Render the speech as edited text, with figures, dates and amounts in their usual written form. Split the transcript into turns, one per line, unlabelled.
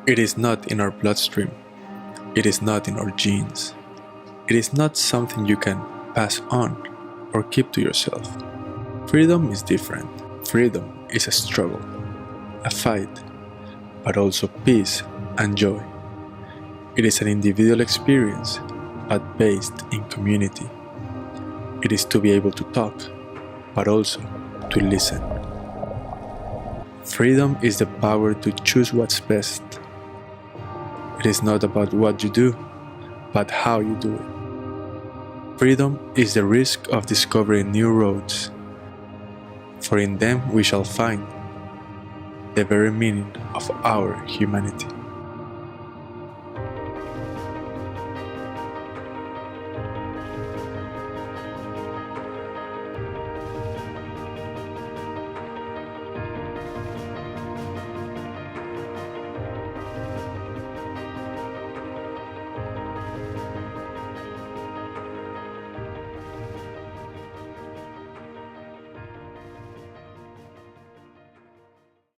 It is not in our bloodstream. It is not in our genes. It is not something you can pass on or keep to yourself. Freedom is different. Freedom is a struggle, a fight, but also peace and joy. It is an individual experience, but based in community. It is to be able to talk, but also to listen. Freedom is the power to choose what's best. It is not about what you do, but how you do it. Freedom is the risk of discovering new roads, for in them we shall find the very meaning of our humanity.